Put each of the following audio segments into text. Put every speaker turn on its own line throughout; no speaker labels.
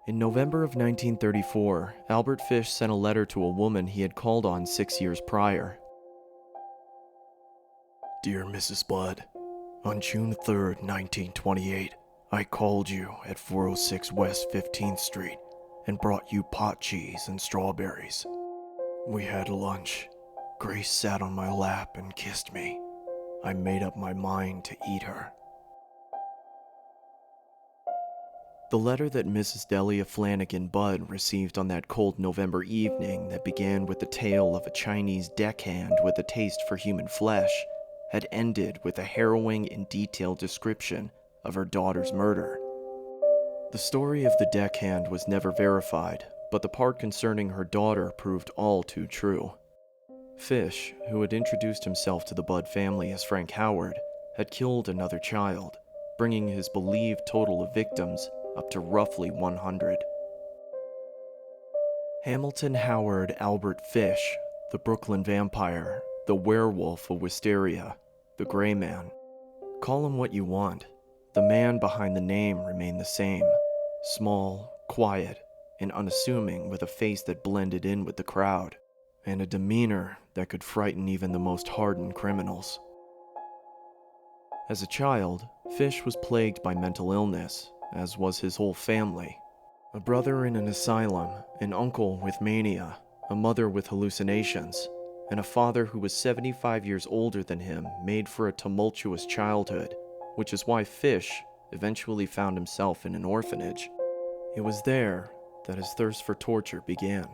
In November of 1934, Albert Fish sent a letter to a woman he had called on 6 years prior. Dear Mrs. Budd, on June 3rd, 1928, I called you at 406 West 15th Street and brought you pot cheese and strawberries. We had lunch. Grace sat on my lap and kissed me. I made up my mind to eat her. The letter that Mrs. Delia Flanagan Budd received on that cold November evening that began with the tale of a Chinese deckhand with a taste for human flesh had ended with a harrowing and detailed description of her daughter's murder. The story of the deckhand was never verified, but the part concerning her daughter proved all too true. Fish, who had introduced himself to the Budd family as Frank Howard, had killed another child, bringing his believed total of victims up to roughly 100. Hamilton Howard Albert Fish, the Brooklyn vampire, the werewolf of Wisteria, the Gray Man. Call him what you want. The man behind the name remained the same. Small, quiet, and unassuming, with a face that blended in with the crowd, and a demeanor that could frighten even the most hardened criminals. As a child, Fish was plagued by mental illness, as was his whole family. A brother in an asylum, an uncle with mania, a mother with hallucinations, and a father who was 75 years older than him made for a tumultuous childhood, which is why Fish eventually found himself in an orphanage. It was there that his thirst for torture began.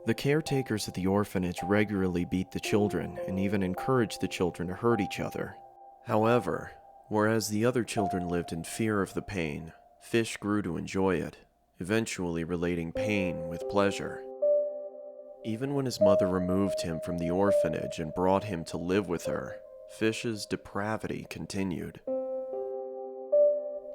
The caretakers at the orphanage regularly beat the children and even encouraged the children to hurt each other. However, whereas the other children lived in fear of the pain, Fish grew to enjoy it, eventually relating pain with pleasure. Even when his mother removed him from the orphanage and brought him to live with her, Fish's depravity continued.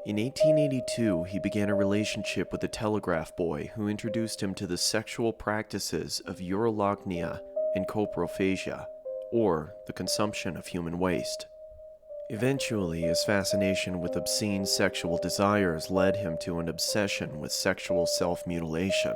In 1882, he began a relationship with a telegraph boy who introduced him to the sexual practices of urolagnia and coprophagia, or the consumption of human waste. Eventually, his fascination with obscene sexual desires led him to an obsession with sexual self-mutilation.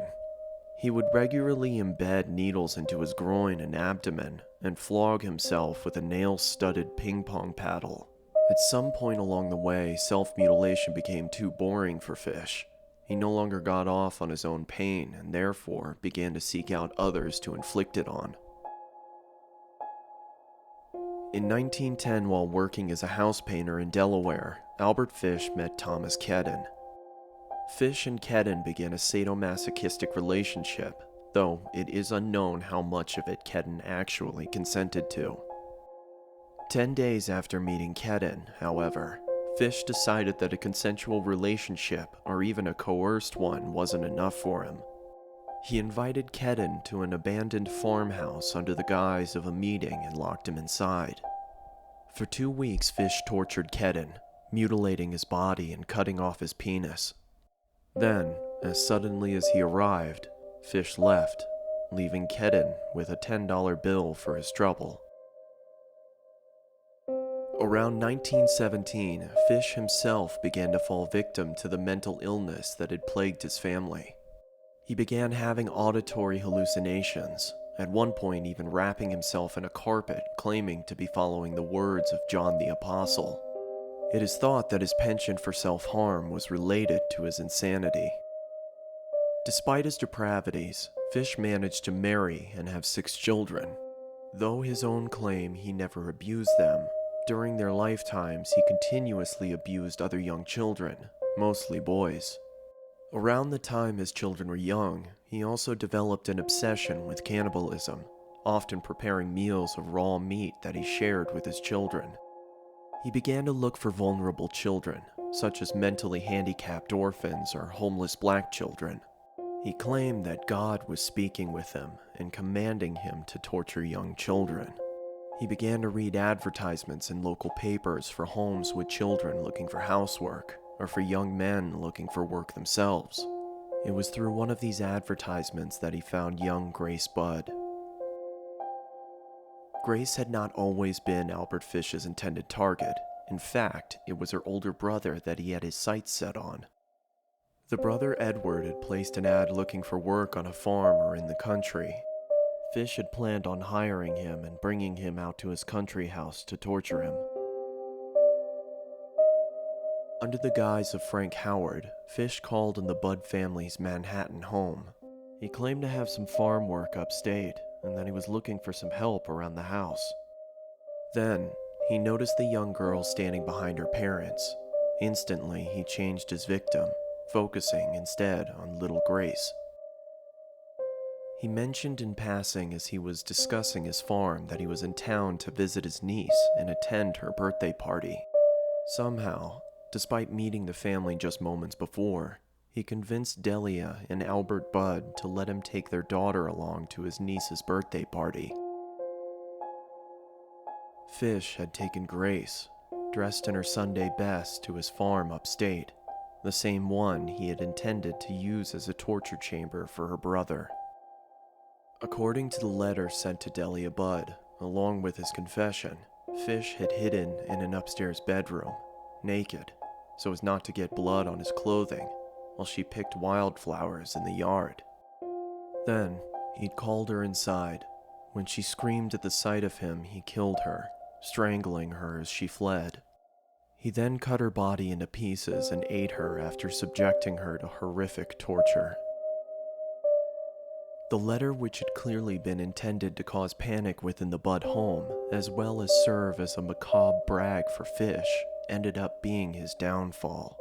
He would regularly embed needles into his groin and abdomen and flog himself with a nail-studded ping-pong paddle. At some point along the way, self-mutilation became too boring for Fish. He no longer got off on his own pain and therefore began to seek out others to inflict it on. In 1910, while working as a house painter in Delaware, Albert Fish met Thomas Kedden. Fish and Kedden began a sadomasochistic relationship, though it is unknown how much of it Kedden actually consented to. 10 days after meeting Kedden, however, Fish decided that a consensual relationship, or even a coerced one, wasn't enough for him. He invited Kedden to an abandoned farmhouse under the guise of a meeting and locked him inside. For 2 weeks, Fish tortured Kedden, mutilating his body and cutting off his penis. Then, as suddenly as he arrived, Fish left, leaving Kedden with a $10 bill for his trouble. Around 1917, Fish himself began to fall victim to the mental illness that had plagued his family. He began having auditory hallucinations, at one point even wrapping himself in a carpet, claiming to be following the words of John the Apostle. It is thought that his penchant for self-harm was related to his insanity. Despite his depravities, Fish managed to marry and have 6 children. Though his own claim he never abused them, during their lifetimes he continuously abused other young children, mostly boys. Around the time his children were young, he also developed an obsession with cannibalism, often preparing meals of raw meat that he shared with his children. He began to look for vulnerable children, such as mentally handicapped orphans or homeless black children. He claimed that God was speaking with him and commanding him to torture young children. He began to read advertisements in local papers for homes with children looking for housework, or for young men looking for work themselves. It was through one of these advertisements that he found young Grace Budd. Grace had not always been Albert Fish's intended target. In fact, it was her older brother that he had his sights set on. The brother Edward had placed an ad looking for work on a farm or in the country. Fish had planned on hiring him and bringing him out to his country house to torture him. Under the guise of Frank Howard, Fish called on the Budd family's Manhattan home. He claimed to have some farm work upstate and that he was looking for some help around the house. Then, he noticed the young girl standing behind her parents. Instantly, he changed his victim, focusing instead on little Grace. He mentioned in passing as he was discussing his farm that he was in town to visit his niece and attend her birthday party. Somehow, despite meeting the family just moments before, he convinced Delia and Albert Budd to let him take their daughter along to his niece's birthday party. Fish had taken Grace, dressed in her Sunday best, to his farm upstate, the same one he had intended to use as a torture chamber for her brother. According to the letter sent to Delia Budd, along with his confession, Fish had hidden in an upstairs bedroom, naked, so as not to get blood on his clothing, while she picked wildflowers in the yard. Then, he'd called her inside. When she screamed at the sight of him, he killed her, strangling her as she fled. He then cut her body into pieces and ate her after subjecting her to horrific torture. The letter, which had clearly been intended to cause panic within the Budd home, as well as serve as a macabre brag for Fish, ended up being his downfall.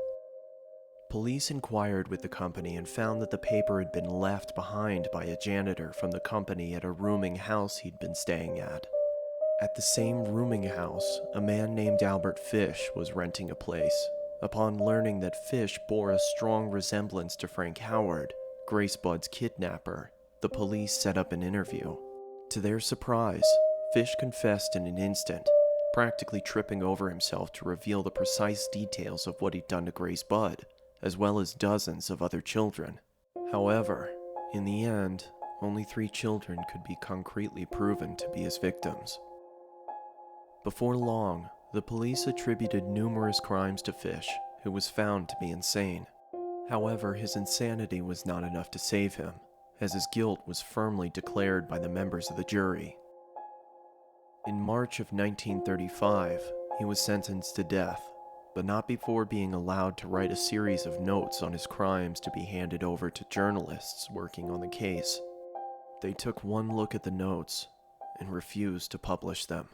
Police inquired with the company and found that the paper had been left behind by a janitor from the company at a rooming house he'd been staying at. At the same rooming house, a man named Albert Fish was renting a place. Upon learning that Fish bore a strong resemblance to Frank Howard, Grace Budd's kidnapper, the police set up an interview. To their surprise, Fish confessed in an instant, practically tripping over himself to reveal the precise details of what he'd done to Grace Budd, as well as dozens of other children. However, in the end, only 3 children could be concretely proven to be his victims. Before long, the police attributed numerous crimes to Fish, who was found to be insane. However, his insanity was not enough to save him, as his guilt was firmly declared by the members of the jury. In March of 1935, he was sentenced to death, but not before being allowed to write a series of notes on his crimes to be handed over to journalists working on the case. They took one look at the notes and refused to publish them.